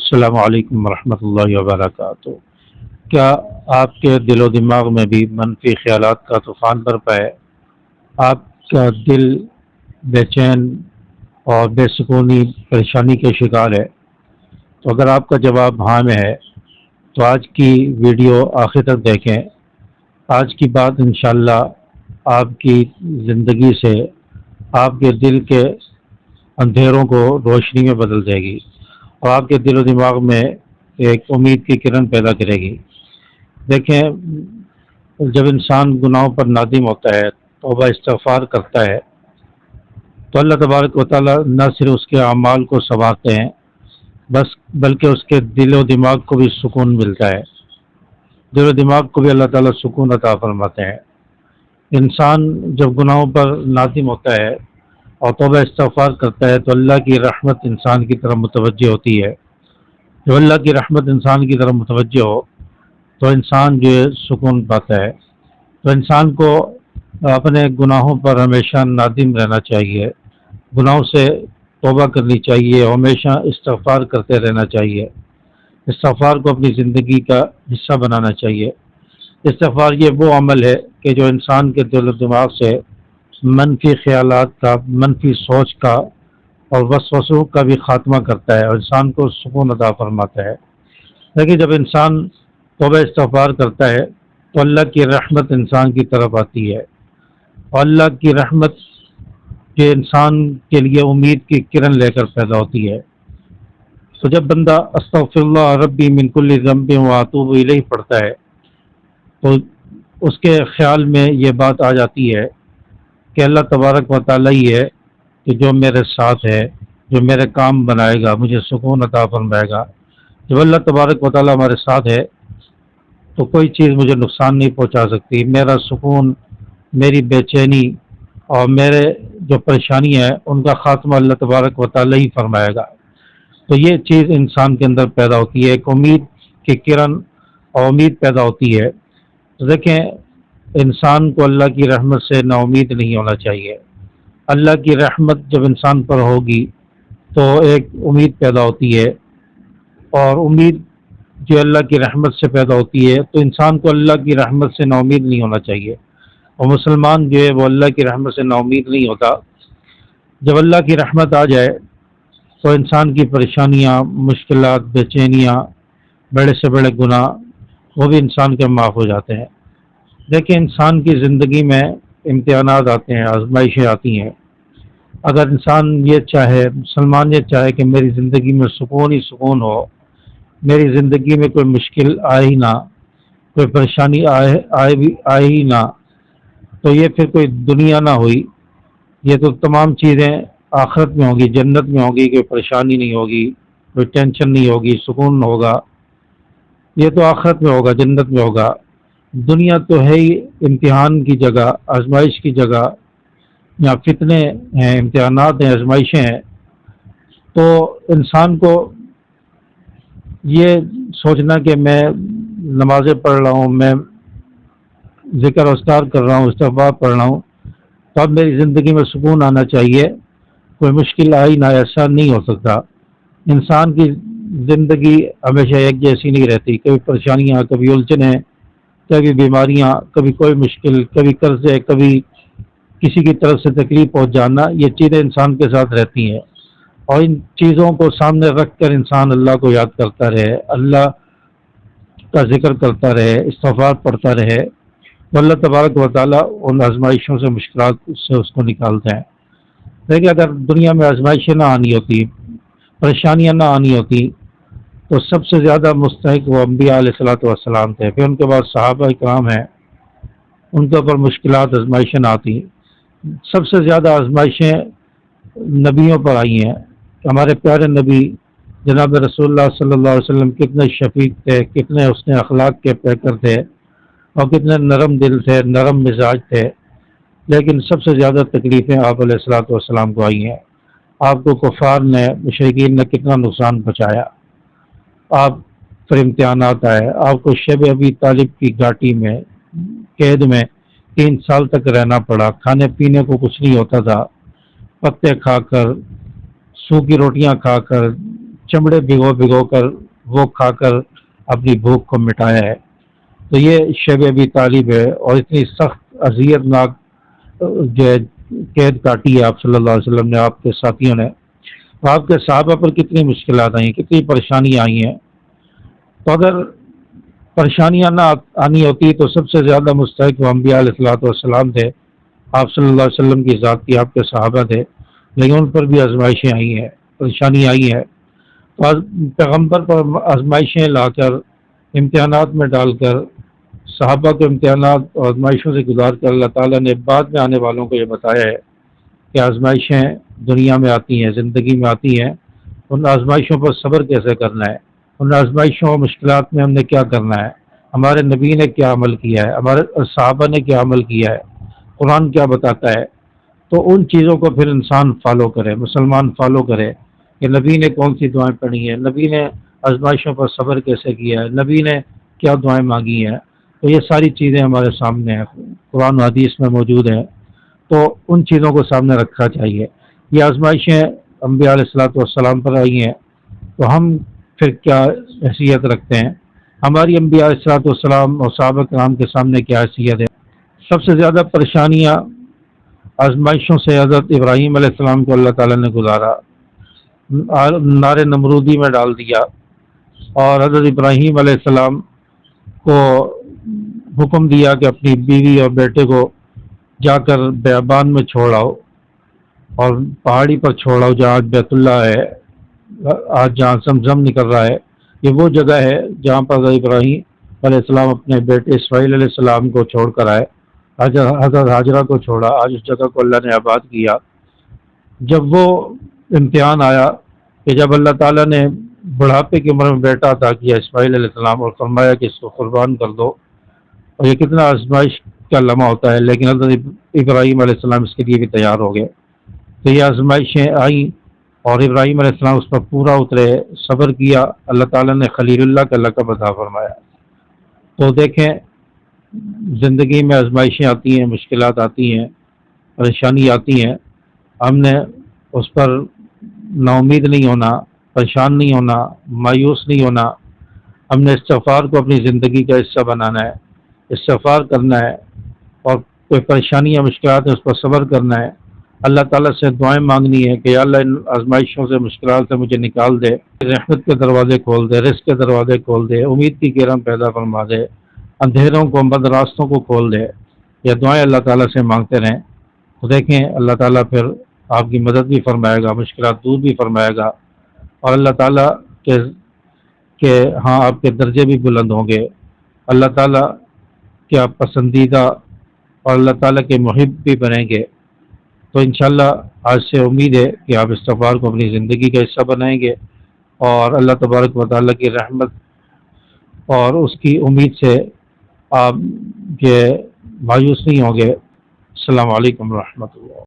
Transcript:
السلام علیکم ورحمۃ اللہ وبرکاتہ۔ کیا آپ کے دل و دماغ میں بھی منفی خیالات کا طوفان برپا ہے؟ آپ کا دل بے چین اور بے سکونی پریشانی کے شکار ہے؟ تو اگر آپ کا جواب ہاں میں ہے تو آج کی ویڈیو آخر تک دیکھیں۔ آج کی بات انشاءاللہ آپ کی زندگی سے آپ کے دل کے اندھیروں کو روشنی میں بدل دے گی اور آپ کے دل و دماغ میں ایک امید کی کرن پیدا کرے گی۔ دیکھیں، جب انسان گناہوں پر نادم ہوتا ہے، توبہ استغفار کرتا ہے، تو اللہ تبارک و تعالیٰ نہ صرف اس کے اعمال کو سنوارتے ہیں بلکہ اس کے دل و دماغ کو بھی سکون ملتا ہے۔ دل و دماغ کو بھی اللہ تعالیٰ سکون عطا فرماتے ہیں۔ انسان جب گناہوں پر نادم ہوتا ہے اور توبہ استغفار کرتا ہے تو اللہ کی رحمت انسان کی طرف متوجہ ہوتی ہے۔ جب اللہ کی رحمت انسان کی طرف متوجہ ہو تو انسان جو ہے سکون پاتا ہے۔ تو انسان کو اپنے گناہوں پر ہمیشہ نادم رہنا چاہیے، گناہوں سے توبہ کرنی چاہیے، ہمیشہ استغفار کرتے رہنا چاہیے، استغفار کو اپنی زندگی کا حصہ بنانا چاہیے۔ استغفار یہ وہ عمل ہے کہ جو انسان کے دل و دماغ سے منفی خیالات کا، منفی سوچ کا اور وسوسوں کا بھی خاتمہ کرتا ہے اور انسان کو سکون عطا فرماتا ہے۔ لیکن جب انسان توبہ استغفار کرتا ہے تو اللہ کی رحمت انسان کی طرف آتی ہے اور اللہ کی رحمت کے انسان کے لیے امید کی کرن لے کر پیدا ہوتی ہے۔ تو جب بندہ استغفر اللہ ربی من کل ذنب واتوب الیہ پڑھتا ہے تو اس کے خیال میں یہ بات آ جاتی ہے کہ اللہ تبارک و تعالیٰ ہی ہے کہ جو میرے ساتھ ہے، جو میرے کام بنائے گا، مجھے سکون عطا فرمائے گا۔ جب اللہ تبارک و تعالیٰ ہمارے ساتھ ہے تو کوئی چیز مجھے نقصان نہیں پہنچا سکتی۔ میرا سکون، میری بے چینی اور میرے جو پریشانی ہے ان کا خاتمہ اللہ تبارک و تعالیٰ ہی فرمائے گا۔ تو یہ چیز انسان کے اندر پیدا ہوتی ہے، ایک امید کی کرن اور امید پیدا ہوتی ہے۔ تو دیکھیں، انسان کو اللہ کی رحمت سے نا امید نہیں ہونا چاہیے۔ اللہ کی رحمت جب انسان پر ہوگی تو ایک امید پیدا ہوتی ہے، اور امید جو اللہ کی رحمت سے پیدا ہوتی ہے تو انسان کو اللہ کی رحمت سے نا امید نہیں ہونا چاہیے، اور مسلمان جو ہے وہ اللہ کی رحمت سے نا امید نہیں ہوتا۔ جب اللہ کی رحمت آ جائے تو انسان کی پریشانیاں، مشکلات، بے چینیاں، بڑے سے بڑے گناہ وہ بھی انسان کے معاف ہو جاتے ہیں۔ دیکھیں، انسان کی زندگی میں امتحانات آتے ہیں، آزمائشیں آتی ہیں۔ اگر انسان یہ چاہے، مسلمان یہ چاہے کہ میری زندگی میں سکون ہی سکون ہو، میری زندگی میں کوئی مشکل آئے ہی نہ، کوئی پریشانی آئے ہی نہ، تو یہ پھر کوئی دنیا نہ ہوئی۔ یہ تو تمام چیزیں آخرت میں ہوگی، جنت میں ہوگی، کوئی پریشانی نہیں ہوگی، کوئی ٹینشن نہیں ہوگی، سکون ہوگا۔ یہ تو آخرت میں ہوگا، جنت میں ہوگا۔ دنیا تو ہے ہی امتحان کی جگہ، آزمائش کی جگہ، یہاں فتنے ہیں، امتحانات ہیں، آزمائشیں ہیں۔ تو انسان کو یہ سوچنا کہ میں نمازیں پڑھ رہا ہوں، میں ذکر و اذکار کر رہا ہوں، استغفار پڑھ رہا ہوں، تو اب میری زندگی میں سکون آنا چاہیے، کوئی مشکل آئی نہ، ایسا نہیں ہو سکتا۔ انسان کی زندگی ہمیشہ ایک جیسی نہیں رہتی، کبھی پریشانیاں، کبھی الجھنیں، کبھی بیماریاں، کبھی کوئی مشکل، کبھی قرضے، کبھی کسی کی طرف سے تکلیف پہنچ جانا، یہ چیزیں انسان کے ساتھ رہتی ہیں۔ اور ان چیزوں کو سامنے رکھ کر انسان اللہ کو یاد کرتا رہے، اللہ کا ذکر کرتا رہے، استغفار پڑھتا رہے، تو اللہ تبارک و تعالیٰ ان آزمائشوں سے، مشکلات سے اس کو نکالتے ہیں۔ لیکن اگر دنیا میں آزمائشیں نہ آنی ہوتی، پریشانیاں نہ آنی ہوتی، تو سب سے زیادہ مستحق وہ انبیاء علیہ الصلوۃ والسلام تھے، پھر ان کے بعد صحابہ کرام ہیں، ان کے اوپر مشکلات، آزمائشیں نہ آتی۔ سب سے زیادہ آزمائشیں نبیوں پر آئی ہیں۔ ہمارے پیارے نبی جناب رسول اللہ صلی اللہ علیہ وسلم کتنے شفیق تھے، کتنے حسن اخلاق کے پیکر تھے، اور کتنے نرم دل تھے، نرم مزاج تھے، لیکن سب سے زیادہ تکلیفیں آپ علیہ الصلوۃ والسلام کو آئی ہیں۔ آپ کو کفار نے، مشرکین نے کتنا نقصان پہنچایا، آپ پر امتحانات آئے، آپ کو شیب ابی طالب کی گھاٹی میں، قید میں 3 سال تک رہنا پڑا، کھانے پینے کو کچھ نہیں ہوتا تھا، پتے کھا کر، سوکھی روٹیاں کھا کر، چمڑے بھگو بھگو کر وہ کھا کر اپنی بھوک کو مٹایا ہے۔ تو یہ شیب ابی طالب ہے، اور اتنی سخت اذیت ناک جو ہے قید کاٹی ہے آپ صلی اللہ علیہ وسلم نے، آپ کے ساتھیوں نے، آپ کے صحابہ پر کتنی مشکلات آئی ہیں، کتنی پریشانیاں آئی ہیں۔ تو اگر پریشانیاں نہ آنی ہوتی تو سب سے زیادہ مستحق وہ انبیاء علیہ الصلوۃ والسلام تھے، آپ صلی اللہ علیہ وسلم کی ذات کی، آپ کے صحابہ تھے، لیکن ان پر بھی آزمائشیں آئی ہیں، پریشانی آئی ہیں۔ تو پیغمبر پر آزمائشیں لا کر، امتحانات میں ڈال کر، صحابہ کے امتحانات اور آزمائشوں سے گزار کر اللہ تعالیٰ نے بعد میں آنے والوں کو یہ بتایا ہے کہ آزمائشیں دنیا میں آتی ہیں، زندگی میں آتی ہیں، ان آزمائشوں پر صبر کیسے کرنا ہے، ان آزمائشوں اور مشکلات میں ہم نے کیا کرنا ہے، ہمارے نبی نے کیا عمل کیا ہے، ہمارے صحابہ نے کیا عمل کیا ہے، قرآن کیا بتاتا ہے۔ تو ان چیزوں کو پھر انسان فالو کرے، مسلمان فالو کرے کہ نبی نے کون سی دعائیں پڑھی ہیں، نبی نے آزمائشوں پر صبر کیسے کیا ہے، نبی نے کیا دعائیں مانگی ہیں۔ تو یہ ساری چیزیں ہمارے سامنے ہیں، قرآن و حدیث میں موجود ہیں، تو ان چیزوں کو سامنے رکھنا چاہیے۔ یہ آزمائشیں انبیاء علیہ الصلوۃ والسلام پر آئی ہیں، تو ہم پھر کیا حیثیت رکھتے ہیں، ہماری انبیاء علیہ الصلوۃ والسلام اور صحابہ کرام کے سامنے کیا حیثیت ہے۔ سب سے زیادہ پریشانیاں آزمائشوں سے حضرت ابراہیم علیہ السلام کو اللہ تعالیٰ نے گزارا، نار نمرودی میں ڈال دیا، اور حضرت ابراہیم علیہ السلام کو حکم دیا کہ اپنی بیوی اور بیٹے کو جا کر بیابان میں چھوڑ آؤ، اور پہاڑی پر چھوڑ آؤ جہاں بیت اللہ ہے، آج جہاں زمزم نکل رہا ہے، یہ وہ جگہ ہے جہاں پر حضرت ابراہیم علیہ السلام اپنے بیٹے اسماعیل علیہ السلام کو چھوڑ کر آئے، حضرت حاجرہ کو چھوڑا، آج اس جگہ کو اللہ نے آباد کیا۔ جب وہ امتحان آیا کہ جب اللہ تعالیٰ نے بڑھاپے کی عمر میں بیٹا عطا کیا اسماعیل علیہ السلام، اور فرمایا کہ اس کو قربان کر دو، اور یہ کتنا آزمائش کا لمحہ ہوتا ہے، لیکن حضرت ابراہیم علیہ السلام اس کے لیے بھی تیار ہو گئے۔ تو یہ آزمائشیں آئیں اور ابراہیم علیہ السلام اس پر پورا اترے، صبر کیا، اللہ تعالیٰ نے خلیل اللہ کا لقب عطا فرمایا۔ تو دیکھیں، زندگی میں آزمائشیں آتی ہیں، مشکلات آتی ہیں، پریشانی آتی ہیں، ہم نے اس پر نا امید نہیں ہونا، پریشان نہیں ہونا، مایوس نہیں ہونا، ہم نے استغفار کو اپنی زندگی کا حصہ بنانا ہے، استغفار کرنا ہے، اور کوئی پریشانیاں مشکلات ہیں اس پر صبر کرنا ہے، اللہ تعالیٰ سے دعائیں مانگنی ہے کہ یا اللہ ان آزمائشوں سے، مشکلات سے مجھے نکال دے، رحمت کے دروازے کھول دے، رزق کے دروازے کھول دے، امید کی کرن پیدا فرما دے، اندھیروں کو، بند راستوں کو کھول دے۔ یہ دعائیں اللہ تعالیٰ سے مانگتے رہیں، تو دیکھیں اللہ تعالیٰ پھر آپ کی مدد بھی فرمائے گا، مشکلات دور بھی فرمائے گا، اور اللہ تعالیٰ کے ہاں آپ کے درجے بھی بلند ہوں گے، اللہ تعالیٰ کے آپ پسندیدہ اور اللہ تعالیٰ کے محب بھی بنیں گے۔ تو انشاءاللہ آج سے امید ہے کہ آپ استغفار کو اپنی زندگی کا حصہ بنائیں گے، اور اللہ تبارک و تعالیٰ کی رحمت اور اس کی امید سے آپ کے مایوس نہیں ہوں گے۔ السلام علیکم ورحمۃ اللہ۔